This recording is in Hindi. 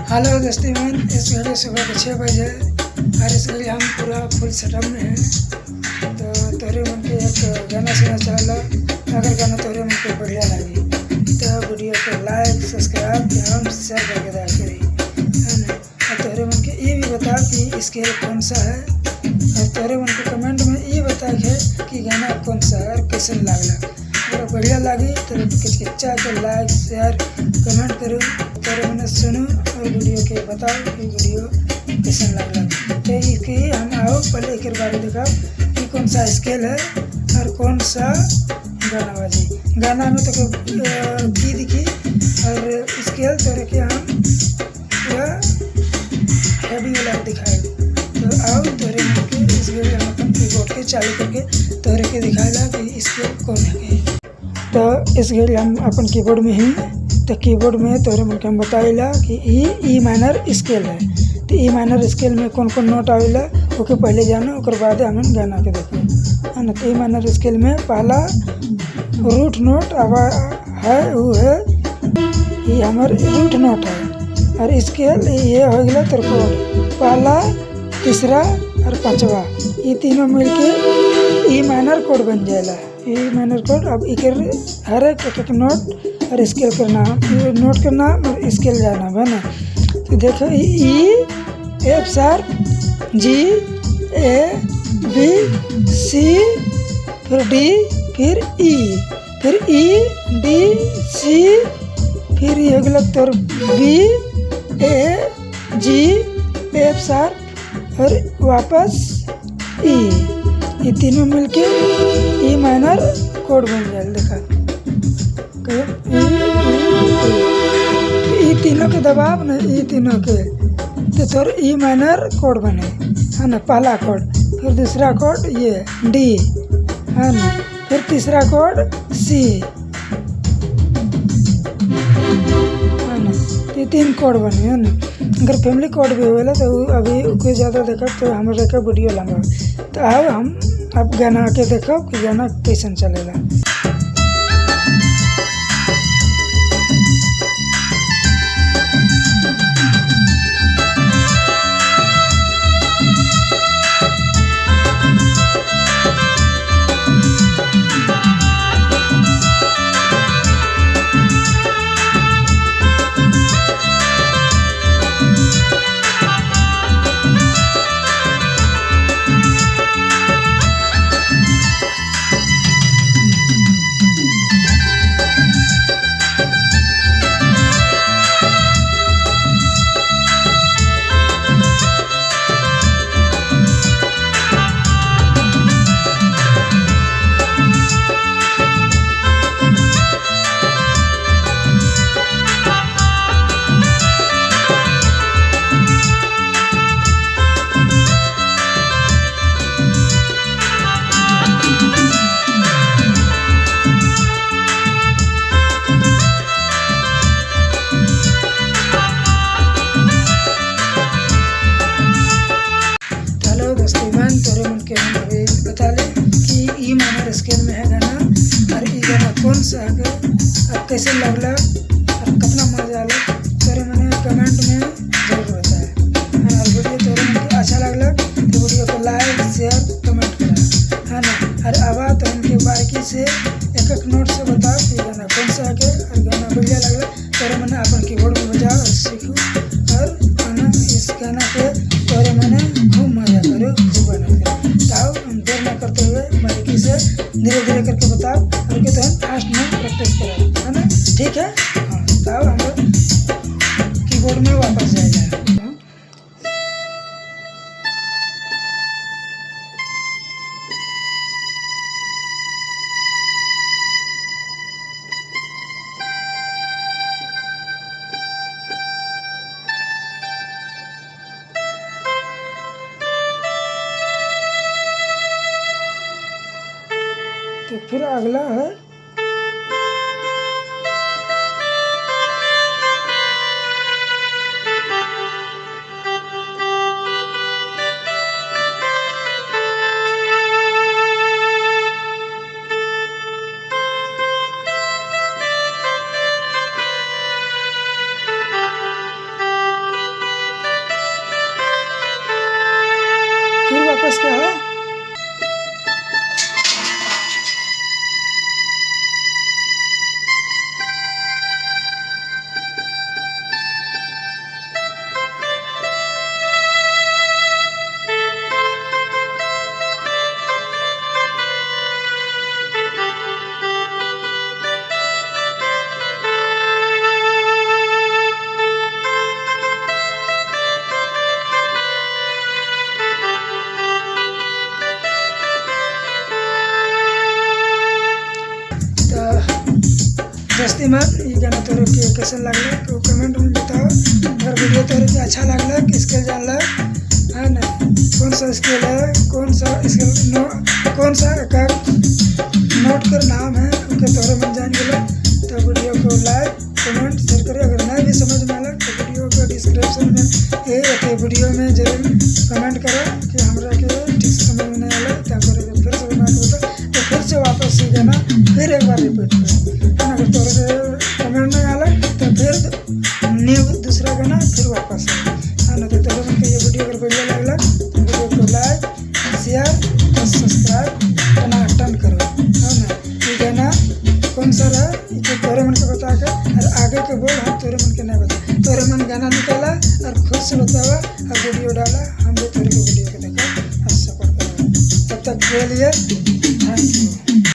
हेलो दोस्तों, इस घड़ी सुबह के 6 बजे और इस घड़ी हम पूरा फुल सेटअप में हैं। तो तोहरे मन के एक गाना सुना चाहला। अगर गाना तोहरे मन के बढ़िया लगी तो वीडियो को लाइक सब्सक्राइब एवं शेयर करके दया करी, है ना। और तोहरे मन के ये भी बता कि स्केल कौन सा है, और तोहरे मन के कमेंट में ये बता कि गाना कौन सा है और कैसे लागला। अगर बढ़िया लगी तो किचकिचा के लाइक शेयर कमेंट करो, तोरे मैंने सुनो और वीडियो के बताओ कि वीडियो कैसे लगला। तो इसके हम आओ पहले एक बार दिखाओ कि कौन सा स्केल है और कौन सा गाना बाजी। गाना में तो की दिखी और स्केल तोरे के हम पूरा हैवी वाला दिखाए। तो आओ तोरे के इस वीडियो हम अपन कीबोर्ड के चालू करके तोरे के दिखाएगा कि स्केल कौन है। तो इस घड़ी हम अपन कीबोर्ड में ही तो कीबोर्ड में तोहरे मन के हम बताइला कि ई माइनर स्केल है। तो ई माइनर स्केल में कौन कौन नोट आवेला ओके पहले जानो, ओकर बाद हम गाना के देखो, है ना। तो ई माइनर स्केल में पहला रूट नोट आवा है, वो है ये हमार रूट नोट है। और स्केल ये हो गया तोर कोड पहला तीसरा और पांचवा, ये तीनों मिलके ई माइनर कोड बन जाएगा। ई माइनर कोड अब हर एक नोट और स्केल करना, नोट करना और स्केल जाना, है ना। तो देखो E F sharp ji A B C फिर डी फिर ई डी सी फिर ये हो गया तोर बी ए जी एफ शार्प और वापस ई, ये तीनों मिलके ई माइनर कोड बन जाए। देखा ई तीनों के दबाव न, ई तीनों के तो थोड़ा ई माइनर कोड बने, है ना। पहला कोड, फिर दूसरा कोड ये डी, है ना। फिर तीसरा कोड सी, है ना। ये 3 कोड बने, है ना। अगर फैमिली कोड भी होला तो अभी कोई ज़्यादा देखा तो हमारे देखा वीडियो लंबा। तो आओ हम अब गाना के देखो कि गाना कैसन चलेगा। तोरे मन के हम अभी बता लें कि ई माइनर स्केल में है गाना और ई गाना कौन सा है और कैसे लगला और कितना मजा आला। तोरे मन कमेंट में जरूर बताए, और वीडियो तोरे मन के अच्छा लगला तो वीडियो को लाइक शेयर कमेंट करा, है ना। और आवाज़ तो उनके बारीकी से एक नोट से बताओ कि गाना कौन सा है और गाना बढ़िया लगला तोरे मन अपन कीबोर्ड में बजाओ और सीखो और इस गाना के तोरे मन खूब मजा करो, खूब मेहनत करो। बताओ हम देर ना करते हुए बारीकी से धीरे धीरे करके बताओ और के तो फास्ट में प्रैक्टिस करो, है ना। ठीक है, हाँ। बताओ हम कीबोर्ड में वापस जाएगा। तो फिर अगला है ईमान ये गाना तोरे के कैसन लागला तो कमेंट में बताओ। अगर वीडियो तोरे के अच्छा लागला कि स्केल जानला है ना, कौन सा स्केल है, कौन सा स्केल कौन सा का नोट कर नाम है उनके तोरे मन जान गेला तो वीडियो को लाइक कमेंट शेयर करिए। अगर नहीं भी समझ में आला तो वीडियो को डिस्क्रिप्शन में ये वीडियो में जरूर कमेंट करो कि हमरा के ठीक से समझ में नहीं आला तो फिर से बना के बता तो फिर से वापस से गाना फिर एक बार रिपीट करो। अगर तोरे कमेंट नहीं आला तो फिर न्यू दूसरा गाना फिर वापस है ना। तो तोरे मन के ये वीडियो अगर बढ़िया लगला तो वीडियो को लाइक शेयर और सब्सक्राइब करना अटन करो है ना। ये गाना कौन सा रहा ये तोरे मन के बता के और आगे के बोल हम तोरे मन के नहीं बता। तोरे मन गाना निकाला और खुद से बतावा और वीडियो डाला, हम भी तोरे को वीडियो के देखा और सपोर्ट करेंगे। तब तक के लिए थैंक यू।